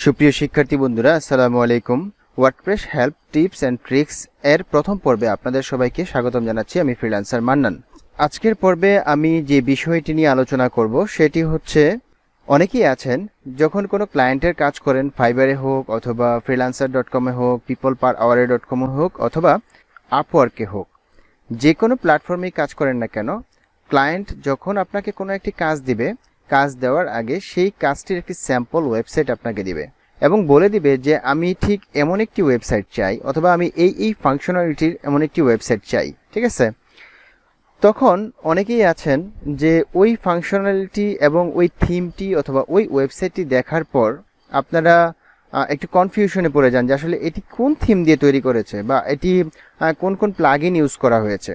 সুপ্রিয় শিক্ষার্থী বন্ধুরা, আসসালামু আলাইকুম। WordPress help tips and tricks এর প্রথম পর্বে আপনাদের সবাইকে স্বাগতম জানাচ্ছি। আমি ফ্রিল্যান্সার মান্নান। আজকের পর্বে আমি যে বিষয়টি নিয়ে আলোচনা করব সেটি হচ্ছে, অনেকেই আছেন যখন কোনো ক্লায়েন্টের কাজ করেন, ফাইবারে হোক অথবা freelancer.com-এ হোক, peopleperhour.com হোক অথবা আপওয়ার্কে হোক, যে কোনো প্ল্যাটফর্মেই কাজ করেন না কেন, ক্লায়েন্ট যখন আপনাকে কোনো একটি কাজ দিবে, কাজ দেওয়ার আগে সেই কাজটির একটি স্যাম্পল ওয়েবসাইট আপনাকে দিবে এবং বলে দিবে যে আমি ঠিক এমন একটি ওয়েবসাইট চাই অথবা আমি এই ফাংশনালিটির এমন একটি ওয়েবসাইট চাই। ঠিক আছে, তখন অনেকেই আছেন যে ওই ফাংশনালিটি এবং ওই থিমটি অথবা ওই ওয়েবসাইটটি দেখার পর আপনারা একটু কনফিউশনে পড়ে যান যে আসলে এটি কোন থিম দিয়ে তৈরি করেছে বা এটি কোন কোন প্লাগইন ইউজ করা হয়েছে।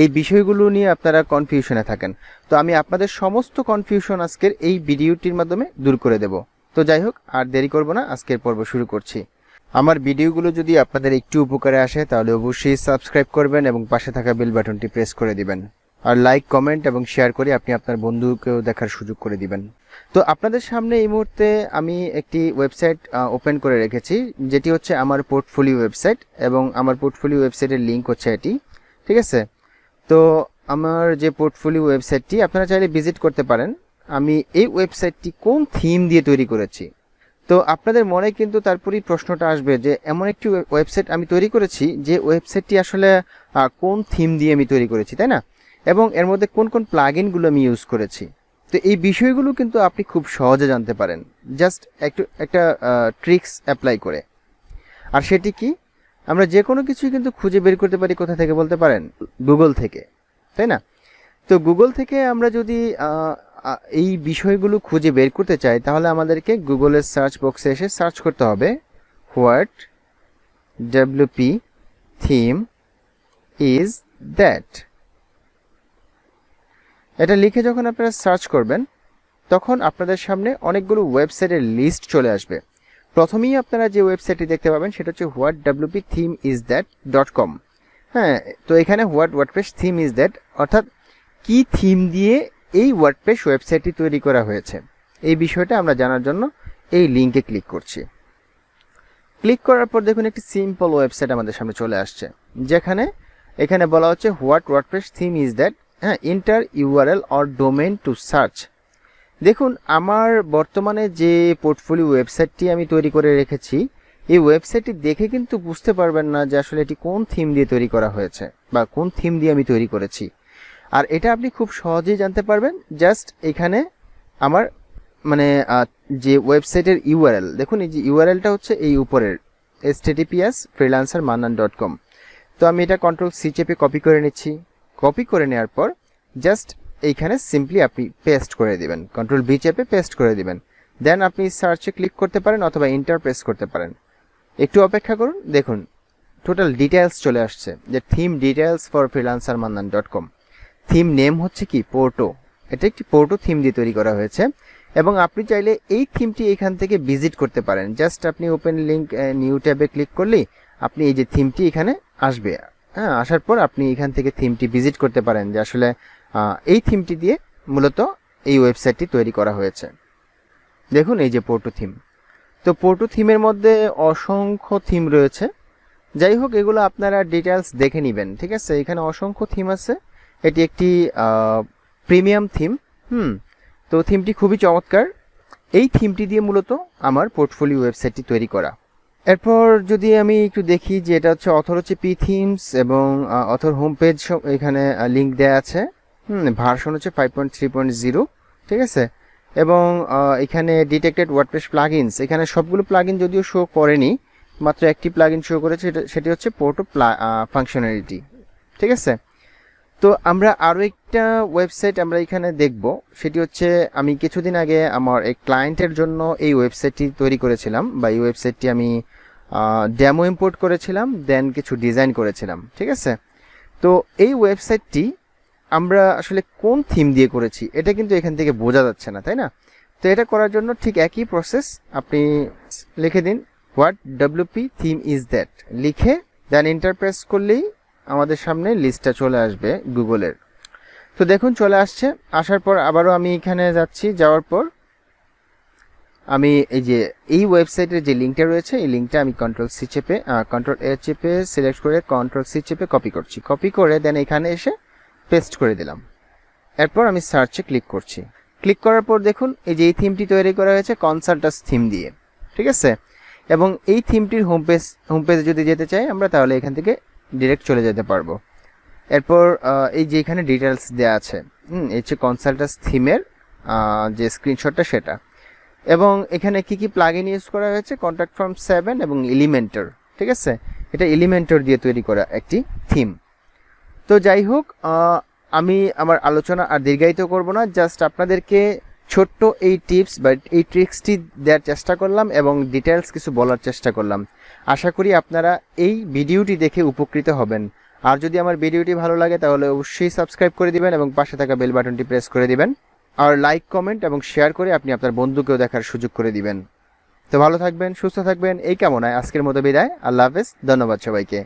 এই বিষয়গুলো নিয়ে আপনারা কনফিউশনে থাকেন। তো আমি আপনাদের সমস্ত কনফিউশন আজকের এই ভিডিওটির মাধ্যমে দূর করে দেব। তো যাই হোক, আর দেরি করব না, আজকের পর্ব শুরু করছি। আমার ভিডিওগুলো যদি আপনাদের একটু উপকারে আসে তাহলে অবশ্যই সাবস্ক্রাইব করবেন এবং পাশে থাকা বেল বাটনটি প্রেস করে দিবেন। আর লাইক, কমেন্ট এবং শেয়ার করে আপনি আপনার বন্ধুকেও দেখার সুযোগ করে দিবেন। তো আপনাদের সামনে এই মুহূর্তে আমি একটি ওয়েবসাইট ওপেন করে রেখেছি, যেটি হচ্ছে আমার পোর্টফোলিও ওয়েবসাইট এবং আমার পোর্টফোলিও ওয়েবসাইটের লিঙ্ক হচ্ছে এটি। ঠিক আছে, তো আমার যে পোর্টফোলিও ওয়েবসাইটটি আপনারা চাইলে ভিজিট করতে পারেন। আমি এই ওয়েবসাইটটি কোন থিম দিয়ে তৈরি করেছি। তো আপনাদের মনে কিন্তু তারপরেই প্রশ্নটা আসবে যে এমন একটি ওয়েবসাইট আমি তৈরি করেছি যে ওয়েবসাইটটি আসলে কোন থিম দিয়ে আমি তৈরি করেছি, তাই না, এবং এর মধ্যে কোন কোন প্লাগইনগুলো আমি ইউজ করেছি। তো এই বিষয়গুলো কিন্তু আপনি খুব সহজে জানতে পারেন জাস্ট একটা ট্রিক্স অ্যাপ্লাই করে। আর সেটি কি, আমরা যে কোনো কিছুই কিন্তু খুঁজে বের করতে পারি কোথা থেকে বলতে পারেন? গুগল থেকে, তাই না? তো গুগল থেকে আমরা যদি এই বিষয়গুলো খুঁজে বের করতে চাই তাহলে আমাদেরকে গুগলের সার্চ বক্সে এসে সার্চ করতে হবে what WP theme is that. এটা লিখে যখন আপনারা সার্চ করবেন তখন আপনাদের সামনে অনেকগুলো ওয়েবসাইটের লিস্ট চলে আসবে। প্রথমেই আপনারা যে ওয়েবসাইটটি দেখতে পাবেন সেটা হচ্ছে whatwpthemeisthat.com। হ্যাঁ, তো এখানে ওয়ার্ডপ্রেস থিম ইজ দ্যাট, অর্থাৎ কি থিম দিয়ে এই ওয়ার্ডপ্রেস ওয়েবসাইটটি তৈরি করা হয়েছে, এই বিষয়টা আমরা জানার জন্য এই লিঙ্কে ক্লিক করছি। ক্লিক করার পর দেখুন একটি সিম্পল ওয়েবসাইট আমাদের সামনে চলে আসছে, যেখানে এখানে বলা হচ্ছে what WordPress theme is that, হ্যাঁ, enter URL or domain to search. দেখুন, আমার বর্তমানে যে পোর্টফোলিও ওয়েবসাইটটি আমি তৈরি করে রেখেছি, এই ওয়েবসাইটটি দেখে কিন্তু বুঝতে পারবেন না যে আসলে এটি কোন থিম দিয়ে তৈরি করা হয়েছে বা কোন থিম দিয়ে আমি তৈরি করেছি। আর এটা আপনি খুব সহজেই জানতে পারবেন জাস্ট এখানে আমার যে ওয়েবসাইটের ইউআরএল, দেখুন এই যে ইউআরএলটা হচ্ছে এই উপরের https freelancermannan.com। তো আমি এটা Ctrl+C চেপে কপি করে নিচ্ছি। কপি করে নেওয়ার পর জাস্ট এইখানে সিম্পলি আপনি পেস্ট করে দিবেন, Ctrl+V চেপে পেস্ট করে দিবেন। দেন আপনি সার্চে ক্লিক করতে পারেন অথবা এন্টার প্রেস করতে পারেন। একটু অপেক্ষা করুন, দেখুন টোটাল ডিটেলস চলে আসছে যে theme details for freelancermannan.com। Theme name হচ্ছে কি পোর্টো, এটা একটি পোর্টো থিম দিয়ে তৈরি করা হয়েছে এবং আপনি চাইলে এই থিমটি এখান থেকে ভিজিট করতে পারেন। জাস্ট আপনি ওপেন লিঙ্ক নিউ ট্যাবে ক্লিক করলেই আপনি এই যে থিমটি এখানে আসবে। হ্যাঁ, আসার পর আপনি এখান থেকে থিমটি ভিজিট করতে পারেন যে আসলে এই থিমটি দিয়ে মূলত এই ওয়েবসাইটটি তৈরি করা হয়েছে। দেখুন এই যে পোর্টো থিম। তো পোর্টো থিমের মধ্যে অসংখ্য থিম রয়েছে। যাই হোক, এগুলো আপনারা ডিটেলস দেখে নেবেন। ঠিক আছে, এখানে অসংখ্য থিম আছে। এটি একটি প্রিমিয়াম থিম। তো থিমটি খুবই চমৎকার। এই থিমটি দিয়ে মূলত আমার পোর্টফোলিও ওয়েবসাইটটি তৈরি করা। এরপর যদি আমি একটু দেখি যে এটা হচ্ছে অথর হচ্ছে পি থিমস এবং অথর হোম পেজ এখানে লিঙ্ক দেওয়া আছে। ভার্সন হচ্ছে 5.3.0। ঠিক আছে, এবং এখানে ডিটেক্টেড ওয়ার্ডপ্রেস প্লাগইনস, এখানে সবগুলো প্লাগইন যদিও শো করেনি, মাত্র একটি প্লাগইন শো করেছে, সেটি হচ্ছে পোর্টো ফাংশনালিটি। ঠিক আছে, তো আমরা আরও একটা ওয়েবসাইট আমরা এখানে দেখব, সেটি হচ্ছে আমি কিছুদিন আগে আমার এক ক্লায়েন্টের জন্য এই ওয়েবসাইটটি তৈরি করেছিলাম বা এই ওয়েবসাইটটি আমি ডেমো ইম্পোর্ট করেছিলাম, দেন কিছু ডিজাইন করেছিলাম। ঠিক আছে, তো এই ওয়েবসাইটটি আমরা আসলে কোন থিম দিয়ে করেছি এটা কিন্তু এখান থেকে বোঝা যাচ্ছে না, তাই না? তো এটা করার জন্য ঠিক একই প্রসেস, আপনি লিখে দিন what WP theme is that, লিখে দেন এন্টার প্রেস করলেই আমাদের সামনে লিস্টটা চলে আসবে গুগলের। তো দেখুন চলে আসছে। আসার পর আবারও আমি এখানে যাচ্ছি, যাওয়ার পর আমি এই যে এই ওয়েবসাইটের যে লিঙ্কটা রয়েছে এই লিঙ্কটা আমি কন্ট্রোল এ চেপে সিলেক্ট করে কন্ট্রোল সি চেপে কপি করছি, কপি করে দেন এখানে এসে পেস্ট করে দিলাম। এরপর আমি সার্চে ক্লিক করছি। ক্লিক করার পর দেখুন এই যে এই থিমটি তৈরি করা হয়েছে কনসালটাস থিম দিয়ে, ঠিক আছে। এবং এই থিমটির হোম পেজে যদি যেতে চাই আমরা, তাহলে এখান থেকে ডিরেক্ট চলে যেতে পারবো। এরপর এই যে এখানে ডিটেলস দেওয়া আছে, এই হচ্ছে কনসালটাস থিমের যে স্ক্রিনশটটা সেটা। এবং এখানে কি কি প্লাগইন ইউজ করা হয়েছে, কন্ট্যাক্ট ফর্ম 7 এবং এলিমেন্টর, ঠিক আছে। এটা এলিমেন্টর দিয়ে তৈরি করা একটি থিম। তো যাই হোক, আমি আমার আলোচনা আর দীর্ঘায়িত করব না, জাস্ট আপনাদেরকে ছোট্ট এই টিপস বা এই ট্রিক্সটি দেওয়ার চেষ্টা করলাম এবং ডিটেলস কিছু বলার চেষ্টা করলাম। আশা করি আপনারা এই ভিডিওটি দেখে উপকৃত হবেন। আর যদি আমার ভিডিওটি ভালো লাগে তাহলে অবশ্যই সাবস্ক্রাইব করে দিবেন এবং পাশে থাকা বেল বাটনটি প্রেস করে দিবেন। আর লাইক, কমেন্ট এবং শেয়ার করে আপনি আপনার বন্ধুকেও দেখার সুযোগ করে দিবেন। তো ভালো থাকবেন, সুস্থ থাকবেন, এই কামনায় আজকের মতো বিদায়। আল্লাহ হাফেজ, ধন্যবাদ সবাইকে।